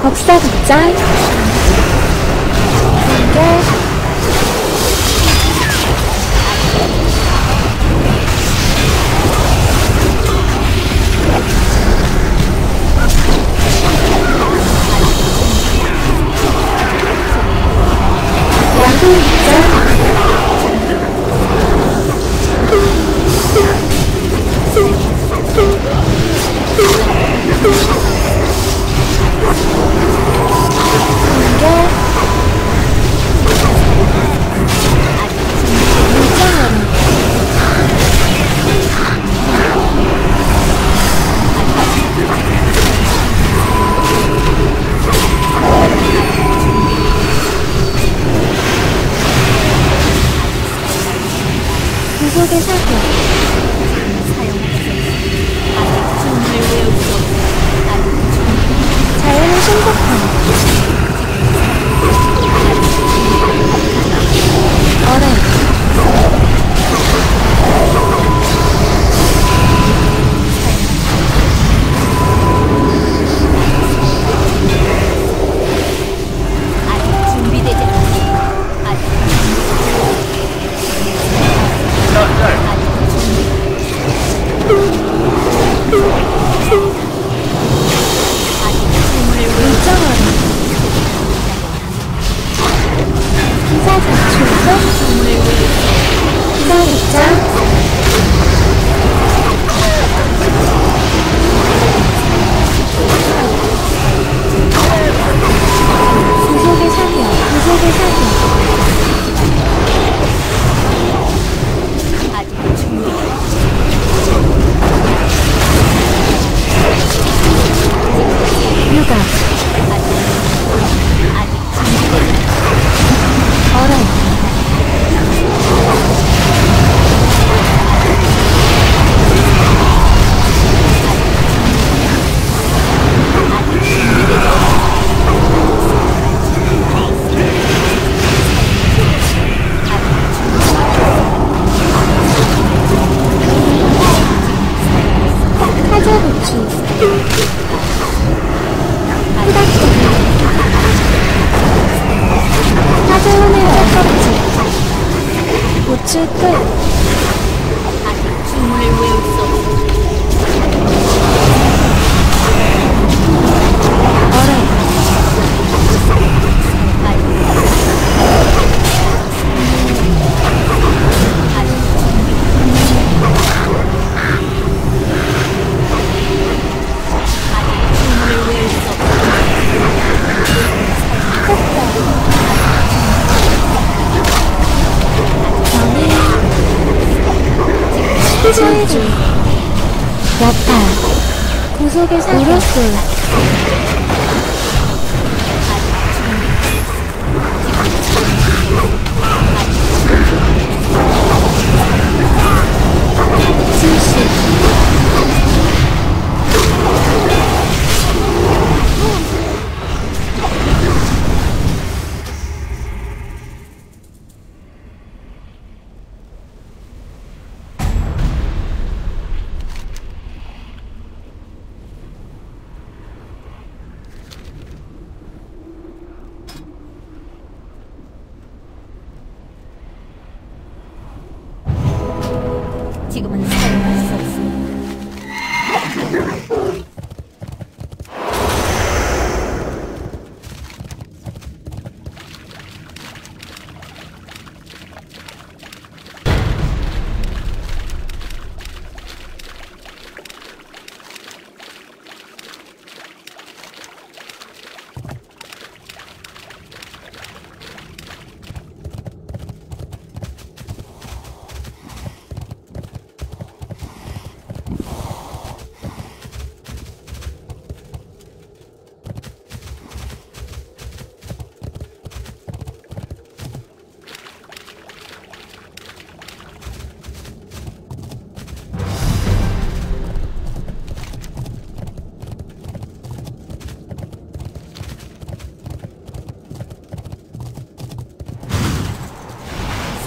법사 극장 연결 야구 극장 구속의 사격 자연의 신속함 어뢰 고출 끝 아직 주문을 외울 수 없어 어뢰 치즈 야타 구속의 사격 우르스 지금은 사용할 수 없습니다.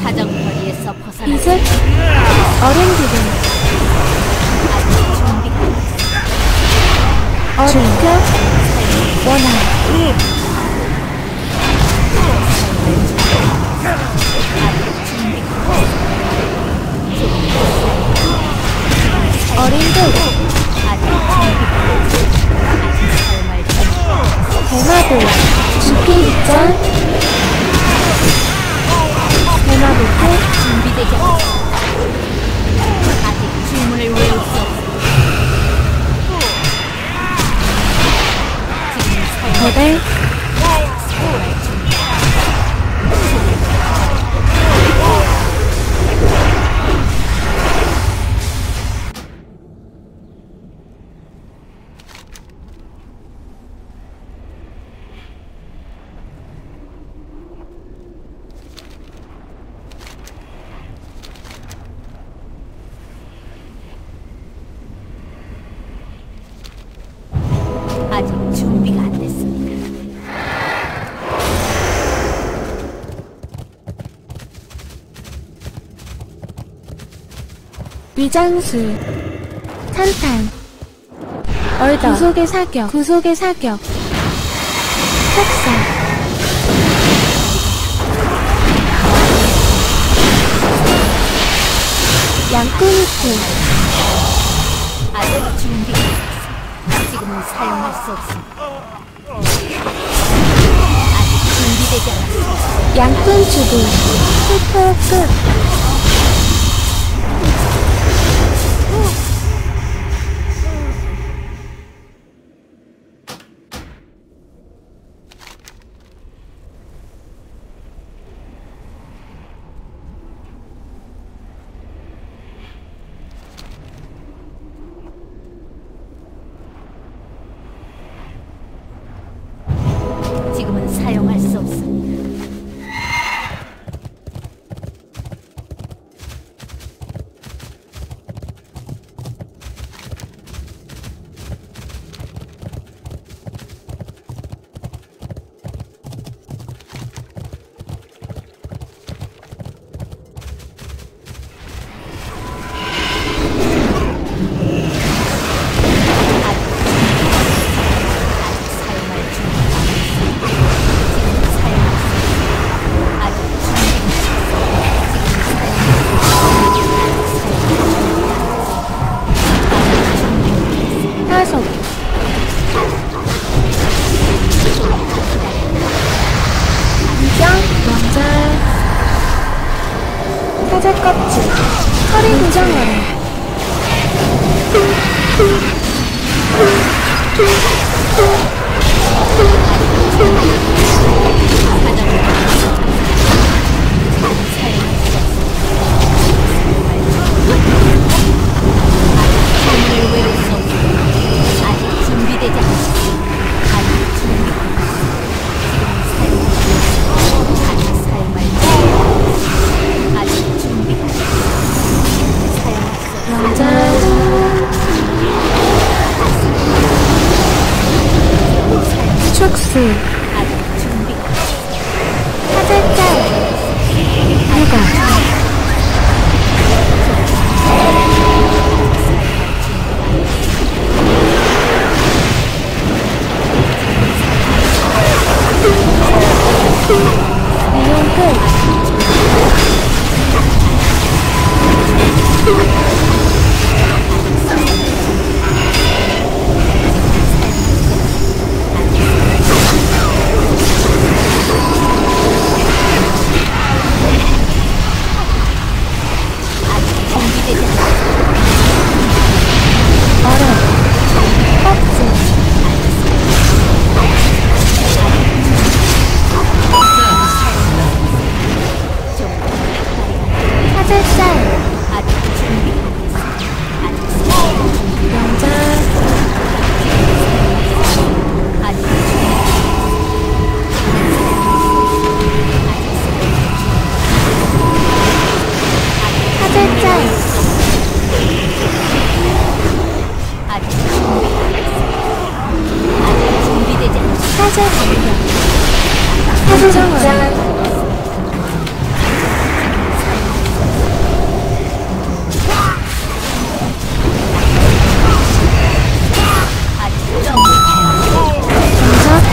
사정거리에서 벗어나 이제 어른 기분 어른 표 원한 어린들 대마도 죽기 직전 대마도도 준비되지 않았어. 아직 주문을 외울 수 없어. 지금 거대 아직 준비가 안 됐습니다. 위장술 탄탄 얼더 구속의 사격 구속의 사격 탁사 양꾼이코 아직 준비가 안 됐어. 지금은 사용할 수 없습니다. 아직 준비되지 않았어. 양꾼 주부 슈퍼 끝 지금은 사용할 수 없습니다. 타석 위장 명절 사자 껍질 허리 고정어래 주문을 외울 수 없어. 아직 준비되지 않았어. 아직 준비가 안 됐어. 지금은 사용할 수 없어. 아직 준비가 안 됐어. 사용할 수 없어. 명절 축수 아직 준비가 안 됐어. 사절짤 육아 이용 끝 준비되지 않았어. 얼음 껍질 사절짤 아직 준비가 안 됐어. 아직 명절 아직 사절짤 아직 준비되지 않았어. 사절 공격 사절정어래 아직 준비 정석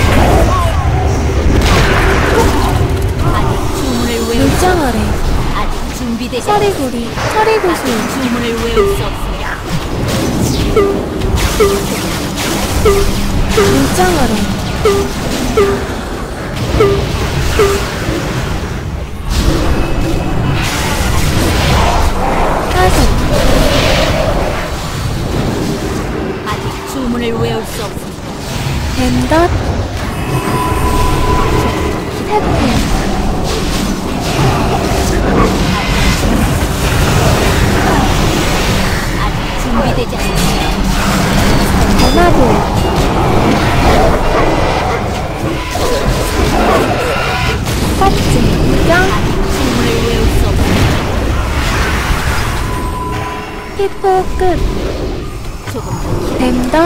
서리구리, 서리구슬, 주문을 외울 수 없습니다. 물장어른, 화석, 아직 주문을 외울 수 없습니다. 뱀덧, 태풍, 아직 준비되지 않았습니다. 대마보, 껍질, 무경, 주문을 외울 수 없습니다. 피포 끝, 조금 더 뱀덧,